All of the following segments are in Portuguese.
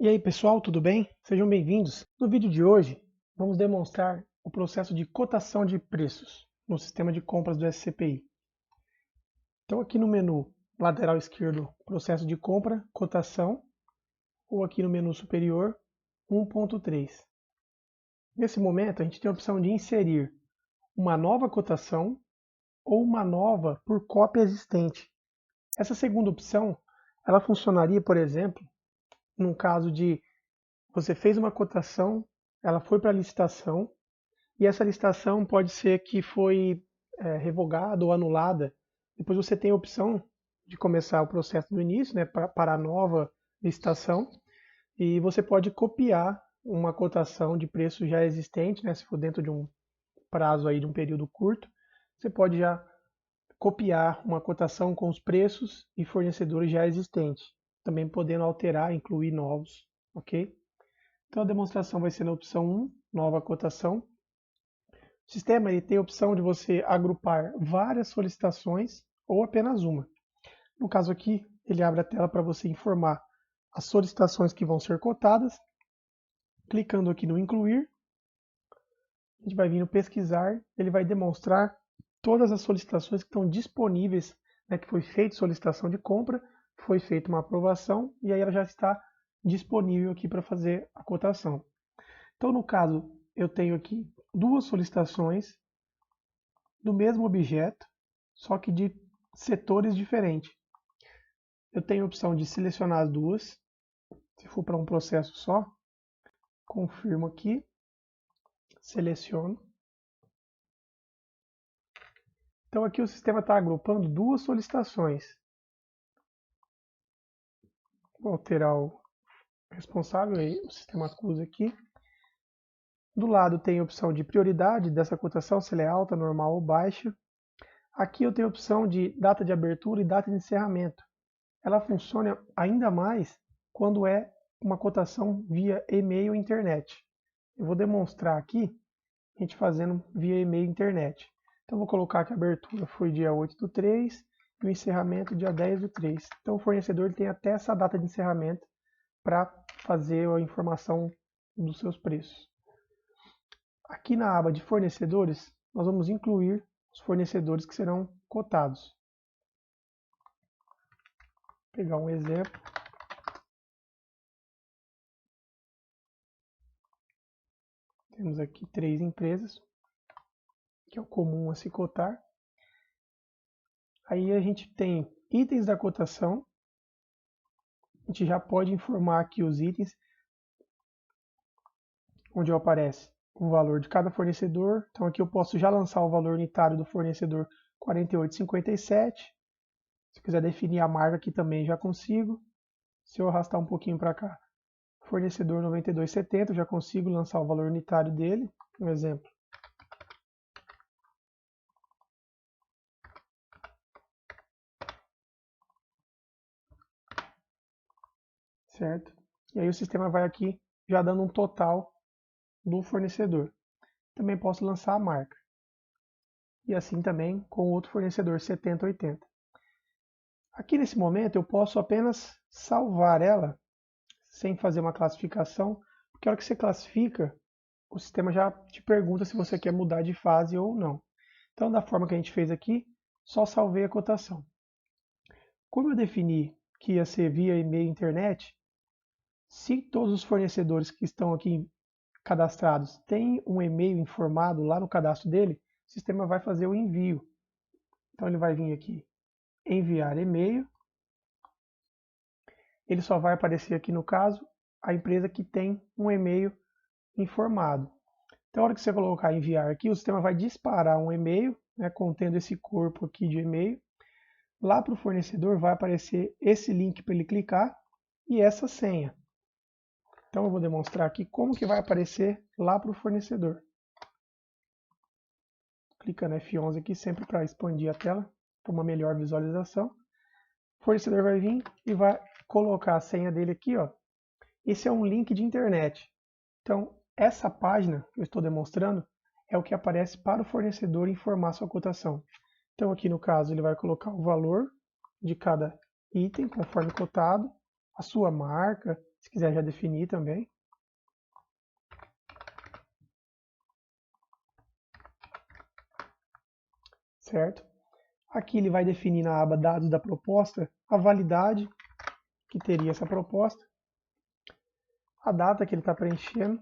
E aí pessoal, tudo bem? Sejam bem-vindos. No vídeo de hoje, vamos demonstrar o processo de cotação de preços no sistema de compras do SCPI. Então aqui no menu lateral esquerdo, processo de compra, cotação, ou aqui no menu superior, 1.3. Nesse momento, a gente tem a opção de inserir uma nova cotação ou uma nova por cópia existente. Essa segunda opção, ela funcionaria, por exemplo, num caso de você fez uma cotação, ela foi para a licitação, e essa licitação pode ser que foi revogada ou anulada. Depois você tem a opção de começar o processo do início, né, para a nova licitação, e você pode copiar uma cotação de preço já existente, né, se for dentro de um prazo aí de um período curto, você pode já copiar uma cotação com os preços e fornecedores já existentes, também podendo alterar, incluir novos, ok? Então a demonstração vai ser na opção 1, nova cotação. O sistema ele tem a opção de você agrupar várias solicitações ou apenas uma. No caso aqui, ele abre a tela para você informar as solicitações que vão ser cotadas. Clicando aqui no incluir, a gente vai vir no pesquisar, ele vai demonstrar todas as solicitações que estão disponíveis, né, que foi feita solicitação de compra, foi feita uma aprovação e aí ela já está disponível aqui para fazer a cotação. Então, no caso, eu tenho aqui duas solicitações do mesmo objeto, só que de setores diferentes. Eu tenho a opção de selecionar as duas. Se for para um processo só, confirmo aqui, seleciono. Então aqui o sistema está agrupando duas solicitações. Vou alterar o responsável, aí, o sistema acusa aqui. Do lado tem a opção de prioridade dessa cotação, se ela é alta, normal ou baixa. Aqui eu tenho a opção de data de abertura e data de encerramento. Ela funciona ainda mais quando é uma cotação via e-mail e internet. Eu vou demonstrar aqui, a gente fazendo via e-mail e internet. Então vou colocar que a abertura foi dia 8/3 e o encerramento dia 10/3. Então o fornecedor tem até essa data de encerramento para fazer a informação dos seus preços. Aqui na aba de fornecedores, nós vamos incluir os fornecedores que serão cotados. Vou pegar um exemplo. Temos aqui 3 empresas, que é o comum a se cotar. Aí a gente tem itens da cotação. A gente já pode informar aqui os itens, onde aparece o valor de cada fornecedor. Então aqui eu posso já lançar o valor unitário do fornecedor 48,57. Se eu quiser definir a marca aqui também já consigo. Se eu arrastar um pouquinho para cá, fornecedor 92,70, já consigo lançar o valor unitário dele. Um exemplo. Certo? E aí o sistema vai aqui já dando um total do fornecedor. Também posso lançar a marca. E assim também com o outro fornecedor 70,80. Aqui nesse momento eu posso apenas salvar ela sem fazer uma classificação, porque a hora que você classifica, o sistema já te pergunta se você quer mudar de fase ou não. Então, da forma que a gente fez aqui, só salvei a cotação. Como eu defini que ia ser via e-mail e internet, se todos os fornecedores que estão aqui cadastrados têm um e-mail informado lá no cadastro dele, o sistema vai fazer o envio. Então ele vai vir aqui, enviar e-mail. Ele só vai aparecer aqui no caso a empresa que tem um e-mail informado. Então, na hora que você colocar enviar aqui, o sistema vai disparar um e-mail, né, contendo esse corpo aqui de e-mail. Lá para o fornecedor vai aparecer esse link para ele clicar e essa senha. Então eu vou demonstrar aqui como que vai aparecer lá para o fornecedor. Clicando F11 aqui sempre para expandir a tela, para uma melhor visualização. O fornecedor vai vir e vai colocar a senha dele aqui, ó. Esse é um link de internet. Então, essa página que eu estou demonstrando é o que aparece para o fornecedor informar sua cotação. Então, aqui no caso, ele vai colocar o valor de cada item conforme cotado, a sua marca, Se quiser já definir também. Certo? Aqui ele vai definir na aba Dados da proposta a validade que teria essa proposta, a data que ele está preenchendo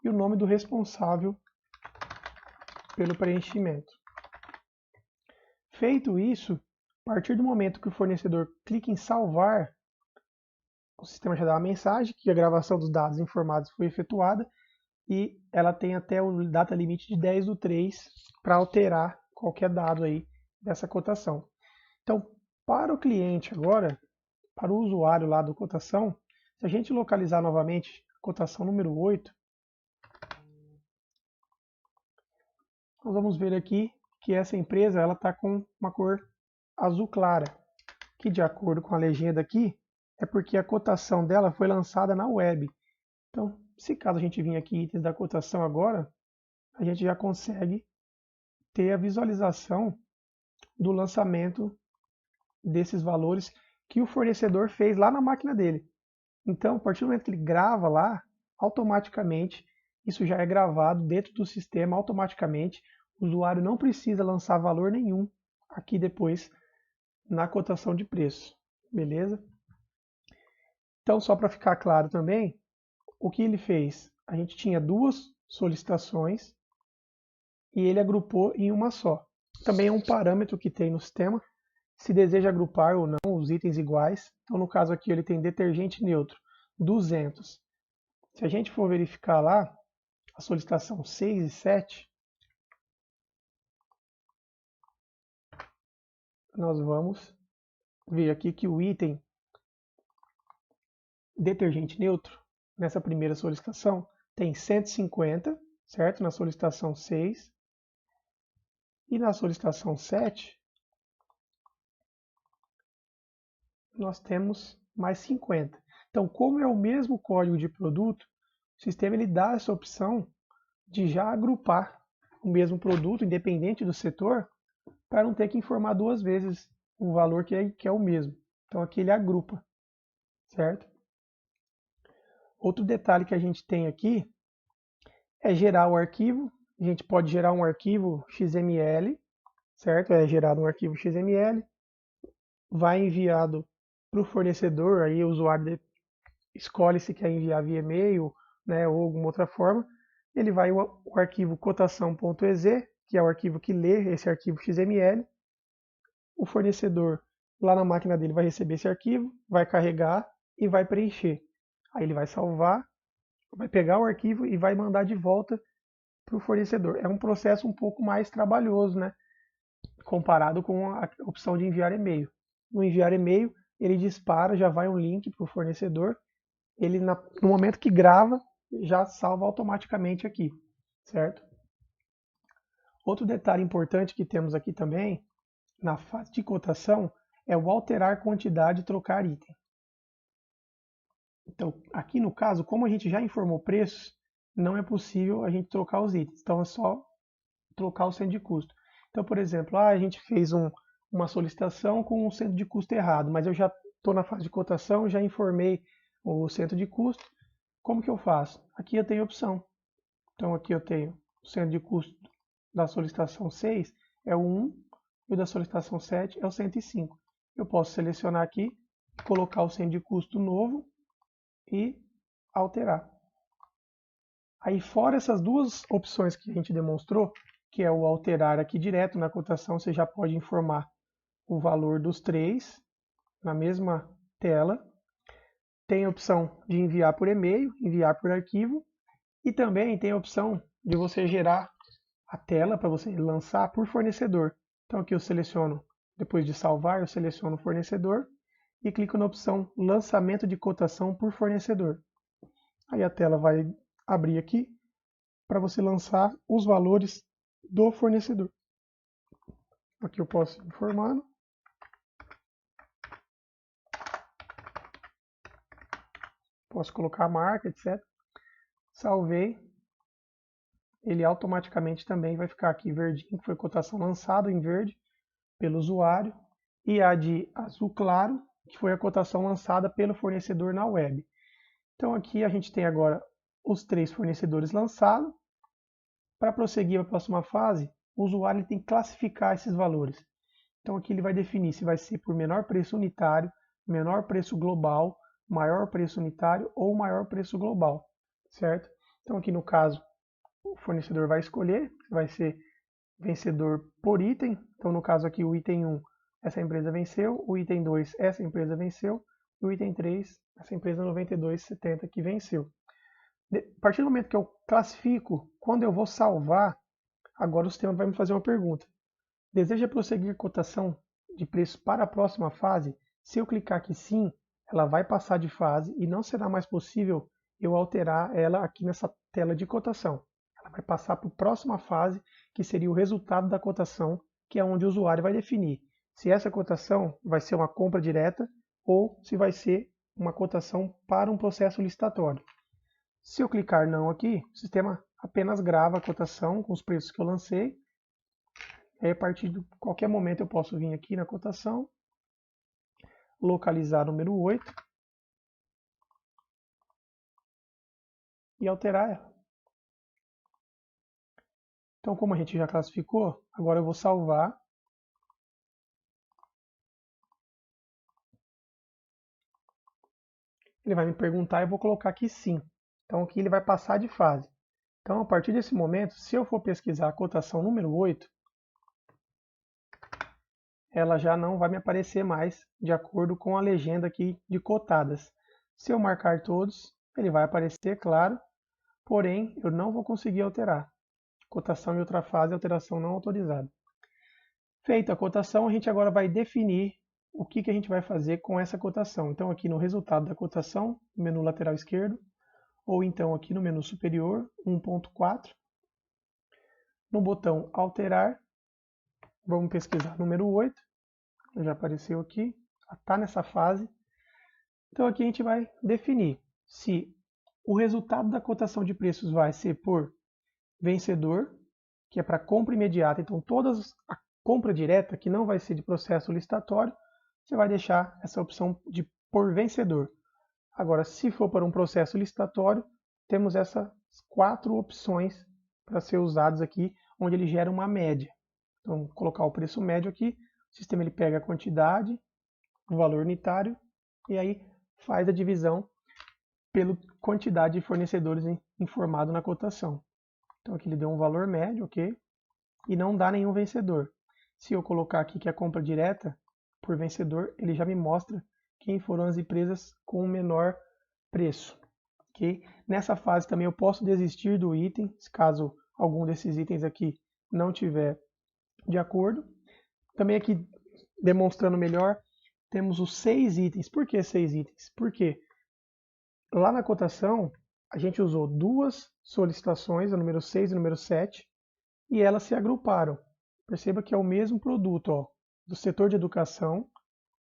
e o nome do responsável pelo preenchimento. Feito isso, a partir do momento que o fornecedor clica em salvar, o sistema já dá uma mensagem que a gravação dos dados informados foi efetuada e ela tem até o data limite de 10/3 para alterar qualquer dado aí dessa cotação. Então, para o cliente agora, para o usuário lá do cotação, se a gente localizar novamente a cotação número 8, nós vamos ver aqui que essa empresa ela está com uma cor azul clara, que de acordo com a legenda aqui, é porque a cotação dela foi lançada na web. Então, se caso a gente vir aqui em itens da cotação agora, a gente já consegue ter a visualização do lançamento desses valores que o fornecedor fez lá na máquina dele. Então, a partir do momento que ele grava lá, automaticamente isso já é gravado dentro do sistema automaticamente. O usuário não precisa lançar valor nenhum aqui depois na cotação de preço, beleza? Então, só para ficar claro também, o que ele fez? A gente tinha duas solicitações e ele agrupou em uma só. Também é um parâmetro que tem no sistema, se deseja agrupar ou não os itens iguais. Então, no caso aqui, ele tem detergente neutro, 200. Se a gente for verificar lá, a solicitação 6 e 7, nós vamos ver aqui que o item detergente neutro, nessa primeira solicitação, tem 150, certo? Na solicitação 6. E na solicitação 7, nós temos mais 50. Então, como é o mesmo código de produto, o sistema ele dá essa opção de já agrupar o mesmo produto, independente do setor, para não ter que informar duas vezes o valor que é o mesmo. Então, aqui ele agrupa, certo? Outro detalhe que a gente tem aqui é gerar o arquivo. A gente pode gerar um arquivo XML, certo? É gerado um arquivo XML, vai enviado para o fornecedor, aí o usuário escolhe se quer enviar via e-mail, né, ou alguma outra forma. Ele vai o arquivo cotação.exe, que é o arquivo que lê esse arquivo XML. O fornecedor lá na máquina dele vai receber esse arquivo, vai carregar e vai preencher. Aí ele vai salvar, vai pegar o arquivo e vai mandar de volta para o fornecedor. É um processo um pouco mais trabalhoso, né? Comparado com a opção de enviar e-mail. No enviar e-mail, ele dispara, já vai um link para o fornecedor. Ele, no momento que grava, já salva automaticamente aqui, certo? Outro detalhe importante que temos aqui também, na fase de cotação, é o alterar quantidade e trocar item. Então, aqui no caso, como a gente já informou preços, não é possível a gente trocar os itens. Então, é só trocar o centro de custo. Então, por exemplo, a gente fez uma solicitação com um centro de custo errado, mas eu já estou na fase de cotação, já informei o centro de custo. Como que eu faço? Aqui eu tenho opção. Então, aqui eu tenho o centro de custo da solicitação 6 é o 1 e o da solicitação 7 é o 105. Eu posso selecionar aqui, colocar o centro de custo novo e alterar. Aí, fora essas duas opções que a gente demonstrou, que é o alterar aqui direto na cotação, você já pode informar o valor dos três na mesma tela. Tem a opção de enviar por e-mail, enviar por arquivo, e também tem a opção de você gerar a tela para você lançar por fornecedor. Então aqui eu seleciono, depois de salvar, eu seleciono o fornecedor e clico na opção lançamento de cotação por fornecedor. Aí a tela vai abrir aqui para você lançar os valores do fornecedor. Aqui eu posso ir informando. Posso colocar a marca, etc. Salvei. Ele automaticamente também vai ficar aqui verdinho, que foi cotação lançada em verde pelo usuário. E a de azul claro que foi a cotação lançada pelo fornecedor na web. Então aqui a gente tem agora os 3 fornecedores lançados. Para prosseguir para a próxima fase, o usuário tem que classificar esses valores. Então aqui ele vai definir se vai ser por menor preço unitário, menor preço global, maior preço unitário ou maior preço global, certo? Então aqui no caso, o fornecedor vai escolher, vai ser vencedor por item. Então no caso aqui o item 1, essa empresa venceu, o item 2, essa empresa venceu, e o item 3, essa empresa 9270 que venceu. A partir do momento que eu classifico, quando eu vou salvar, agora o sistema vai me fazer uma pergunta. Deseja prosseguir cotação de preço para a próxima fase? Se eu clicar aqui sim, ela vai passar de fase e não será mais possível eu alterar ela aqui nessa tela de cotação. Ela vai passar para a próxima fase, que seria o resultado da cotação, que é onde o usuário vai definir se essa cotação vai ser uma compra direta ou se vai ser uma cotação para um processo licitatório. Se eu clicar não aqui, o sistema apenas grava a cotação com os preços que eu lancei. Aí, a partir de qualquer momento eu posso vir aqui na cotação, localizar o número 8 e alterar ela. Então, como a gente já classificou, agora eu vou salvar. Ele vai me perguntar e eu vou colocar aqui sim. Então aqui ele vai passar de fase. Então a partir desse momento, se eu for pesquisar a cotação número 8, ela já não vai me aparecer mais de acordo com a legenda aqui de cotadas. Se eu marcar todos, ele vai aparecer, claro, porém eu não vou conseguir alterar. Cotação em outra fase, alteração não autorizada. Feita a cotação, a gente agora vai definir o que a gente vai fazer com essa cotação. Então aqui no resultado da cotação, no menu lateral esquerdo, ou então aqui no menu superior, 1.4, no botão alterar, vamos pesquisar número 8, já apareceu aqui, está nessa fase. Então aqui a gente vai definir se o resultado da cotação de preços vai ser por vencedor, que é para compra imediata. Então todas a compra direta, que não vai ser de processo licitatório, você vai deixar essa opção de por vencedor. Agora, se for para um processo licitatório, temos essas 4 opções para ser usadas aqui, onde ele gera uma média. Então, vou colocar o preço médio aqui, o sistema ele pega a quantidade, o valor unitário, e aí faz a divisão pela quantidade de fornecedores informado na cotação. Então aqui ele deu um valor médio, ok? E não dá nenhum vencedor. Se eu colocar aqui que é a compra direta por vencedor, ele já me mostra quem foram as empresas com o menor preço. Okay? Nessa fase também eu posso desistir do item, caso algum desses itens aqui não tiver de acordo. Também aqui, demonstrando melhor, temos os 6 itens. Por que 6 itens? Porque lá na cotação a gente usou 2 solicitações, a número 6 e a número 7, e elas se agruparam. Perceba que é o mesmo produto, ó, do setor de educação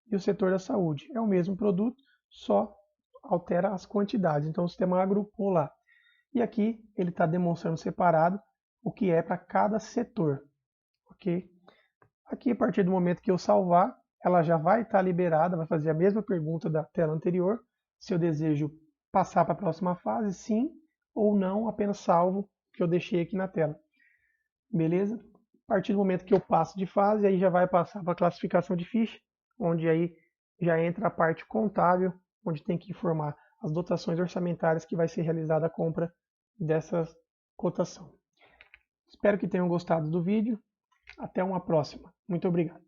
e o setor da saúde. É o mesmo produto, só altera as quantidades. Então o sistema agrupou lá. E aqui ele está demonstrando separado o que é para cada setor. Ok? Aqui, a partir do momento que eu salvar, ela já vai estar liberada, vai fazer a mesma pergunta da tela anterior. Se eu desejo passar para a próxima fase, sim ou não, apenas salvo o que eu deixei aqui na tela. Beleza? A partir do momento que eu passo de fase, aí já vai passar para a classificação de ficha, onde aí já entra a parte contábil, onde tem que informar as dotações orçamentárias que vai ser realizada a compra dessa cotação. Espero que tenham gostado do vídeo. Até uma próxima. Muito obrigado.